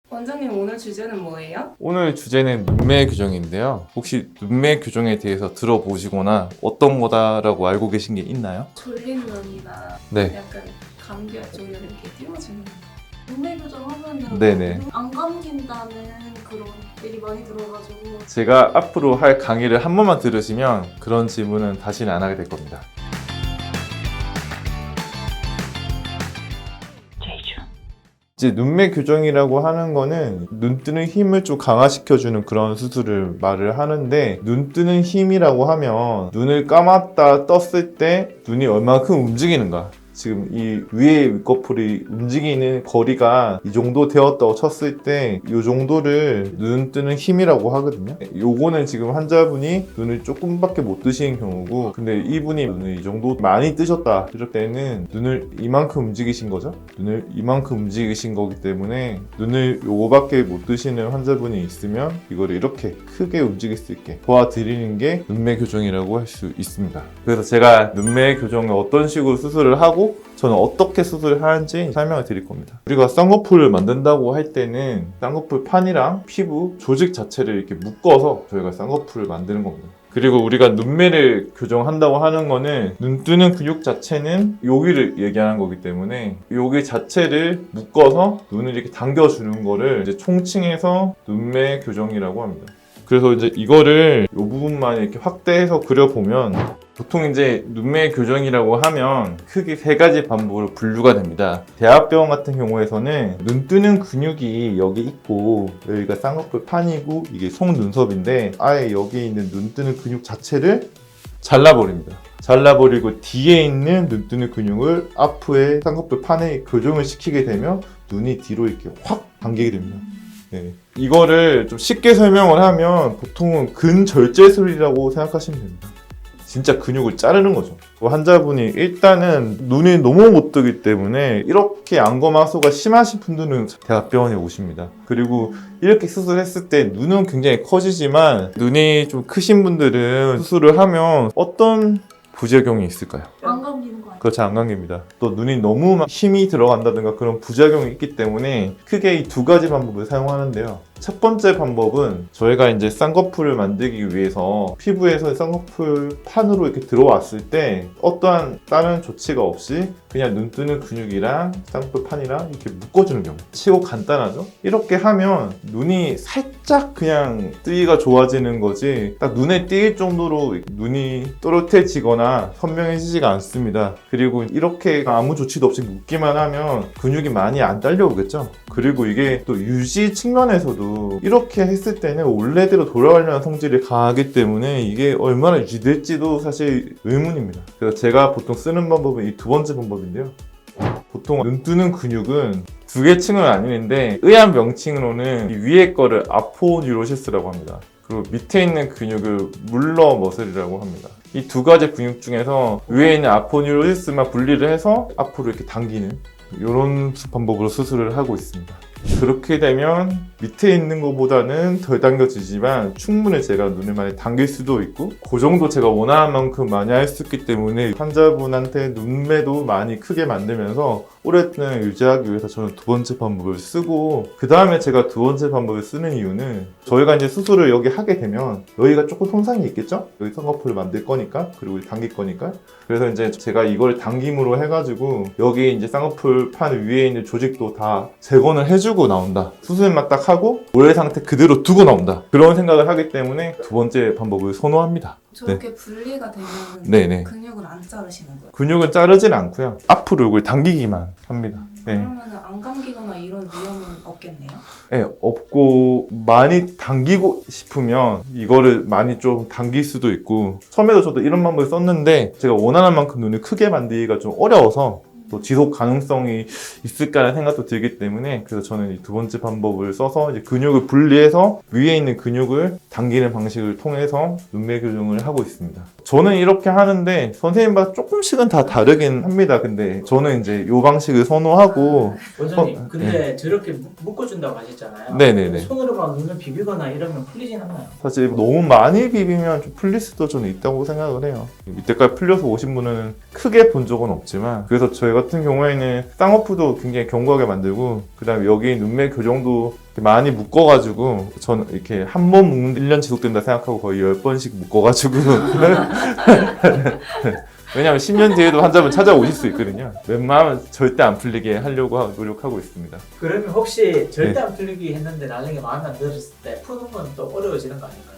원장님 오늘 주제는 뭐예요? 오늘 주제는 눈매 교정인데요. 혹시 눈매 교정에 대해서 들어보시거나 어떤 거다라고 알고 계신 게 있나요? 졸린 눈이나 네. 약간 감기 쪽에 이렇게 띄워주는 눈매 교정하면은 네네. 안 감긴다는 그런 얘기 많이 들어가지고 제가 앞으로 할 강의를 한 번만 들으시면 그런 질문은 다시는 안 하게 될 겁니다. 이제 눈매 교정이라고 하는 거는 눈 뜨는 힘을 좀 강화시켜주는 그런 수술을 말을 하는데, 눈 뜨는 힘이라고 하면 눈을 감았다 떴을 때 눈이 얼마큼 움직이는가, 지금 이 위에 윗꺼풀이 움직이는 거리가 이 정도 되었다고 쳤을 때 이 정도를 눈 뜨는 힘이라고 하거든요. 요거는 지금 환자분이 눈을 조금밖에 못 뜨시는 경우고, 근데 이분이 눈을 이 정도 많이 뜨셨다 이럴 때는 눈을 이만큼 움직이신 거죠. 눈을 이만큼 움직이신 거기 때문에 눈을 요거밖에 못 뜨시는 환자분이 있으면 이거를 이렇게 크게 움직일 수 있게 도와드리는 게 눈매 교정이라고 할 수 있습니다. 그래서 제가 눈매 교정을 어떤 식으로 수술을 하고 저는 어떻게 수술을 하는지 설명을 드릴 겁니다. 우리가 쌍꺼풀을 만든다고 할 때는 쌍꺼풀 판이랑 피부 조직 자체를 이렇게 묶어서 저희가 쌍꺼풀을 만드는 겁니다. 그리고 우리가 눈매를 교정한다고 하는 거는 눈 뜨는 근육 자체는 여기를 얘기하는 거기 때문에 여기 자체를 묶어서 눈을 이렇게 당겨주는 거를 이제 총칭해서 눈매 교정이라고 합니다. 그래서 이제 이거를 이 부분만 이렇게 확대해서 그려보면, 보통 이제 눈매 교정이라고 하면 크게 세 가지 방법으로 분류가 됩니다. 대학병원 같은 경우에서는 눈 뜨는 근육이 여기 있고 여기가 쌍꺼풀 판이고 이게 속눈썹인데, 아예 여기 있는 눈 뜨는 근육 자체를 잘라버립니다. 잘라버리고 뒤에 있는 눈 뜨는 근육을 앞에 쌍꺼풀 판에 교정을 시키게 되면 눈이 뒤로 이렇게 확 당기게 됩니다. 네. 이거를 좀 쉽게 설명을 하면 보통은 근절제술이라고 생각하시면 됩니다. 진짜 근육을 자르는 거죠. 환자분이 일단은 눈이 너무 못 뜨기 때문에 이렇게 안검하수가 심하신 분들은 대학병원에 오십니다. 그리고 이렇게 수술했을 때 눈은 굉장히 커지지만 눈이 좀 크신 분들은 수술을 하면 어떤 부작용이 있을까요? 안 감기는 거 아니에요? 그렇지, 안 감깁니다. 또 눈이 너무 막 힘이 들어간다든가 그런 부작용이 있기 때문에 크게 이 두 가지 방법을 사용하는데요. 첫 번째 방법은 저희가 이제 쌍꺼풀을 만들기 위해서 피부에서 쌍꺼풀 판으로 이렇게 들어왔을 때 어떠한 다른 조치가 없이 그냥 눈 뜨는 근육이랑 쌍꺼풀 판이랑 이렇게 묶어주는 경우, 치고 간단하죠? 이렇게 하면 눈이 살짝 그냥 뜨기가 좋아지는 거지 딱 눈에 띄일 정도로 눈이 또렷해지거나 선명해지지가 않습니다. 그리고 이렇게 아무 조치도 없이 묶기만 하면 근육이 많이 안 딸려오겠죠? 그리고 이게 또 유지 측면에서도 이렇게 했을 때는 원래대로 돌아가려는 성질이 강하기 때문에 이게 얼마나 유지될지도 사실 의문입니다. 그래서 제가 보통 쓰는 방법은 이 두 번째 방법인데요. 보통 눈 뜨는 근육은 두 개 층은 아니는데 의학 명칭으로는 이 위에 거를 아포뉴로시스라고 합니다. 그리고 밑에 있는 근육을 물러 머슬이라고 합니다. 이 두 가지 근육 중에서 위에 있는 아포뉴로시스만 분리를 해서 앞으로 이렇게 당기는 이런 방법으로 수술을 하고 있습니다. 그렇게 되면 밑에 있는 것보다는 덜 당겨지지만 충분히 제가 눈을 많이 당길 수도 있고 그 정도 제가 원하는 만큼 많이 할 수 있기 때문에 환자분한테 눈매도 많이 크게 만들면서 오랫동안 유지하기 위해서 저는 두 번째 방법을 쓰고, 그 다음에 제가 두 번째 방법을 쓰는 이유는 저희가 이제 수술을 여기 하게 되면 여기가 조금 손상이 있겠죠? 여기 쌍꺼풀을 만들 거니까, 그리고 당길 거니까. 그래서 이제 제가 이걸 당김으로 해가지고 여기 이제 쌍꺼풀 판 위에 있는 조직도 다 재건을 해주고 나온다. 수술만 딱 하고 원래 상태 그대로 두고 나온다. 그런 생각을 하기 때문에 두 번째 방법을 선호합니다. 저렇게 분리가 되면 네네. 근육을 안 자르시는 거예요? 근육은 자르진 않고요. 앞으로 이걸 당기기만 합니다. 네. 그러면 안 감기거나 이런 위험은 없겠네요? 네, 없고 많이 당기고 싶으면 이거를 많이 좀 당길 수도 있고, 처음에도 저도 이런 방법을 썼는데 제가 원하는 만큼 눈을 크게 만들기가 좀 어려워서 또 지속 가능성이 있을까라는 생각도 들기 때문에, 그래서 저는 이 두 번째 방법을 써서 이제 근육을 분리해서 위에 있는 근육을 당기는 방식을 통해서 눈매 교정을 하고 있습니다. 저는 이렇게 하는데 선생님마다 조금씩은 다 다르긴 합니다. 근데 저는 이제 이 방식을 선호하고. 원장님, 근데 저렇게 묶어준다고 하셨잖아요. 네네네. 손으로 막 눈을 비비거나 이러면 풀리진 않나요? 사실 너무 많이 비비면 좀 풀릴 수도 저는 있다고 생각을 해요. 이때까지 풀려서 오신 분은 크게 본 적은 없지만, 그래서 저희 같은 경우에는 쌍꺼풀도 굉장히 견고하게 만들고, 그 다음에 여기 눈매 교정도 많이 묶어가지고 저는 이렇게 한 번 묶는 1년 지속된다 생각하고 거의 10번씩 묶어가지고 왜냐면 10년 뒤에도 환자분 찾아오실 수 있거든요. 웬만하면 절대 안 풀리게 하려고 노력하고 있습니다. 그러면 혹시 절대 안 풀리기 했는데 나중에 마음에 안 들었을 때 푸는 건 또 어려워지는 거 아닌가요?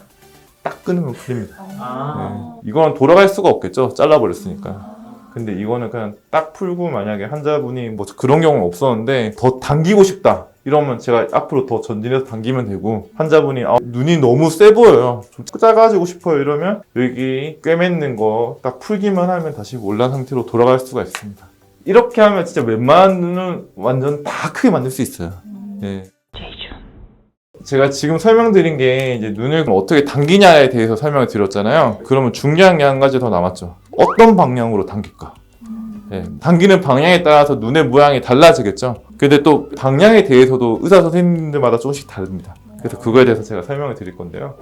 딱 끊으면 풀립니다. 아. 네. 이건 돌아갈 수가 없겠죠. 잘라버렸으니까. 근데 이거는 그냥 딱 풀고 만약에 환자분이 뭐 그런 경우는 없었는데 더 당기고 싶다 이러면 제가 앞으로 더 전진해서 당기면 되고, 환자분이 눈이 너무 세 보여요, 좀 작아지고 싶어요 이러면 여기 꿰맨는 거 딱 풀기만 하면 다시 원래 상태로 돌아갈 수가 있습니다. 이렇게 하면 진짜 웬만한 눈은 완전 다 크게 만들 수 있어요. 예. 제가 지금 설명드린 게 이제 눈을 어떻게 당기냐에 대해서 설명을 드렸잖아요. 그러면 중요한 게 한 가지 더 남았죠. 어떤 방향으로 당길까? 예, 당기는 방향에 따라서 눈의 모양이 달라지겠죠. 근데 또 방향에 대해서도 의사 선생님들마다 조금씩 다릅니다. 그래서 그거에 대해서 제가 설명을 드릴 건데요.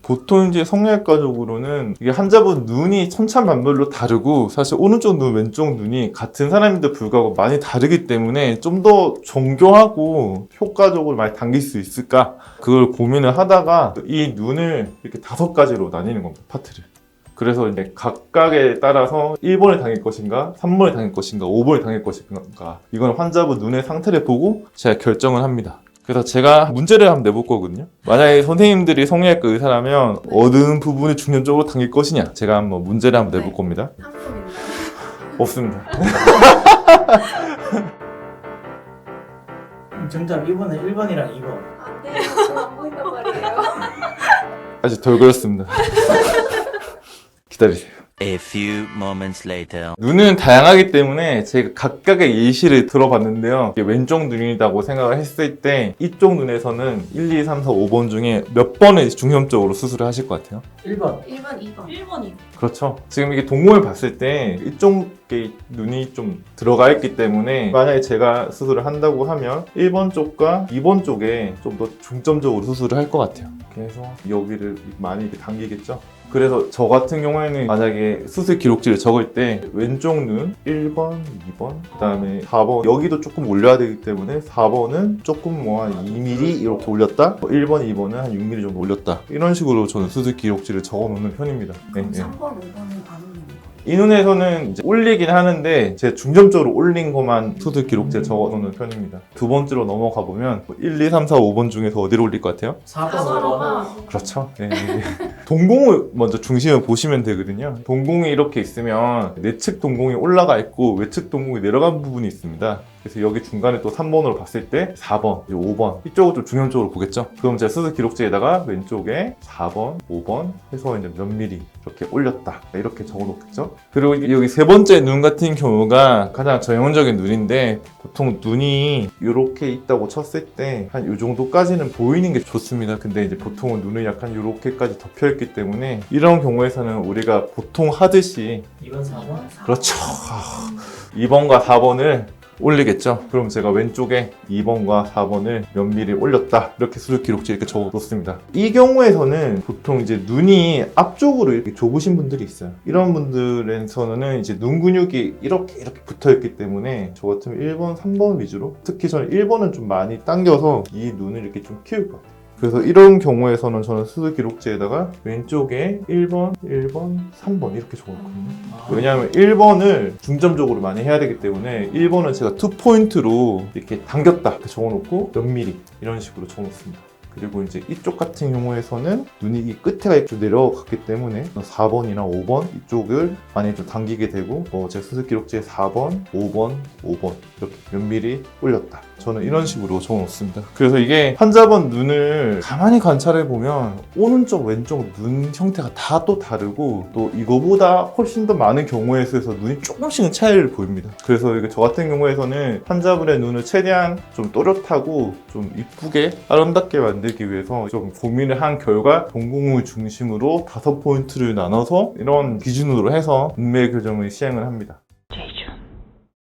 보통 이제 성형외과적으로는 이게 환자분 눈이 천차만별로 다르고, 사실 오른쪽 눈, 왼쪽 눈이 같은 사람인데 불구하고 많이 다르기 때문에 좀 더 정교하고 효과적으로 많이 당길 수 있을까? 그걸 고민을 하다가 이 눈을 이렇게 5가지로 나뉘는 겁니다, 파트를. 그래서 이제 각각에 따라서 1번을 당길 것인가, 3번을 당길 것인가, 5번을 당길 것인가, 이건 환자분 눈의 상태를 보고 제가 결정을 합니다. 그래서 제가 문제를 한번 내볼 거거든요. 만약에 선생님들이 성형외과 의사라면 어느 부분을 중점적으로 당길 것이냐, 제가 한번 문제를 한번 내볼 겁니다. 상품인가요? 없습니다. 정답 2번은 1번이랑 2번. 안 돼요. 저안 보인단 말이에요. 아직 덜 걸렸습니다. 기다리세요. A few moments later. 눈은 다양하기 때문에 제가 각각의 예시를 들어봤는데요. 이게 왼쪽 눈이라고 생각을 했을 때 이쪽 눈에서는 1, 2, 3, 4, 5번 중에 몇 번을 중점적으로 수술을 하실 것 같아요? 1번. 1번, 2번. 1번이요. 그렇죠. 지금 이게 동공을 봤을 때 이쪽에 눈이 좀 들어가 있기 때문에 만약에 제가 수술을 한다고 하면 1번 쪽과 2번 쪽에 좀 더 중점적으로 수술을 할 것 같아요. 그래서 여기를 많이 이렇게 당기겠죠. 그래서 저 같은 경우에는 만약에 수술 기록지를 적을 때 왼쪽 눈 1번, 2번, 그 다음에 4번, 여기도 조금 올려야 되기 때문에 4번은 조금 뭐 한 2mm 이렇게 올렸다, 1번, 2번은 한 6mm 정도 올렸다, 이런 식으로 저는 수술 기록지를 적어 놓는 편입니다. 그럼 네, 네. 3번, 5번은 안 올리는 거예요? 이 눈에서는 이제 올리긴 하는데 제가 중점적으로 올린 것만 수술 기록지에 적어 놓는 편입니다. 두 번째로 넘어가 보면 1, 2, 3, 4, 5번 중에서 어디를 올릴 것 같아요? 4번, 5번. 그렇죠. 네. 동공을 먼저 중심을 보시면 되거든요. 동공이 이렇게 있으면 내측 동공이 올라가 있고 외측 동공이 내려간 부분이 있습니다. 그래서 여기 중간에 또 3번으로 봤을 때 4번, 5번 이쪽을 좀 중점적으로 보겠죠. 그럼 제가 수술 기록지에다가 왼쪽에 4번, 5번 해서 이제 몇 미리 이렇게 올렸다, 이렇게 적어 놓겠죠. 그리고 여기 세 번째 눈 같은 경우가 가장 전형적인 눈인데, 보통 눈이 이렇게 있다고 쳤을 때 한 이 정도까지는 보이는 게 좋습니다. 근데 이제 보통은 눈을 약간 이렇게까지 덮여 있기 때문에 이런 경우에서는 우리가 보통 하듯이 2번, 4번. 그렇죠. 2번과 4번을 올리겠죠. 그럼 제가 왼쪽에 2번과 4번을 몇 미리 올렸다, 이렇게 수술 기록지에 이렇게 적어 놓습니다. 이 경우에서는 보통 이제 눈이 앞쪽으로 이렇게 좁으신 분들이 있어요. 이런 분들에서는 이제 눈 근육이 이렇게 붙어 있기 때문에 저 같으면 1번, 3번 위주로, 특히 저는 1번은 좀 많이 당겨서 이 눈을 이렇게 좀 키울 것 같아요. 그래서 이런 경우에서는 저는 수술 기록지에다가 왼쪽에 1번, 1번, 3번 이렇게 적어놓거든요. 왜냐하면 1번을 중점적으로 많이 해야 되기 때문에 1번은 제가 2포인트로 이렇게 당겼다 이렇게 적어놓고 몇 미리 이런 식으로 적어놓습니다. 그리고 이제 이쪽 같은 경우에서는 눈이 이 끝에가 이렇게 내려갔기 때문에 4번이나 5번 이쪽을 많이 좀 당기게 되고, 제 수술 기록지에 4번, 5번, 5번 이렇게 몇 미리 올렸다, 저는 이런 식으로 적어놓습니다. 그래서 이게 환자분 눈을 가만히 관찰해 보면 오른쪽, 왼쪽 눈 형태가 다 또 다르고, 또 이거보다 훨씬 더 많은 경우에 있어서 눈이 조금씩은 차이를 보입니다. 그래서 이게 저 같은 경우에서는 환자분의 눈을 최대한 좀 또렷하고 좀 이쁘게 아름답게 만들기 위해서 좀 고민을 한 결과 동공을 중심으로 5포인트를 나눠서 이런 기준으로 해서 눈매 교정을 시행을 합니다.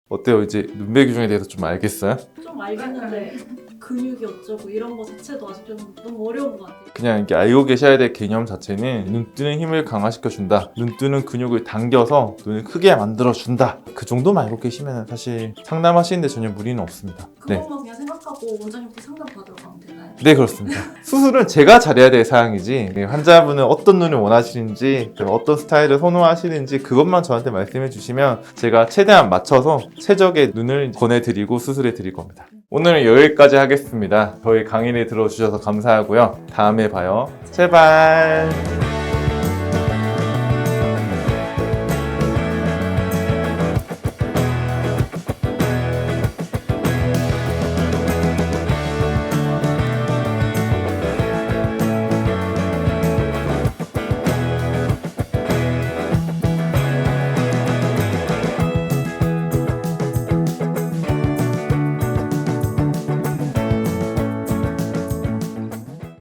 어때요? 이제 눈매 교정에 대해서 좀 알겠어요? 좀 알겠는데 근육이 어쩌고 이런 거 자체도 아직 좀 너무 어려운 것 같아요. 그냥 이렇게 알고 계셔야 될 개념 자체는 눈 뜨는 힘을 강화시켜준다, 눈 뜨는 근육을 당겨서 눈을 크게 만들어준다, 그 정도만 알고 계시면 사실 상담하시는데 전혀 무리는 없습니다. 네. 그것만 그냥 생각하고 하고 원장님께 상담 받으러 가면 되나요? 네, 그렇습니다. 수술은 제가 잘해야 될 사항이지 환자분은 어떤 눈을 원하시는지 어떤 스타일을 선호하시는지 그것만 저한테 말씀해 주시면 제가 최대한 맞춰서 최적의 눈을 권해드리고 수술해 드릴 겁니다. 오늘은 여기까지 하겠습니다. 저희 강의를 들어주셔서 감사하고요. 다음에 봐요. 제발.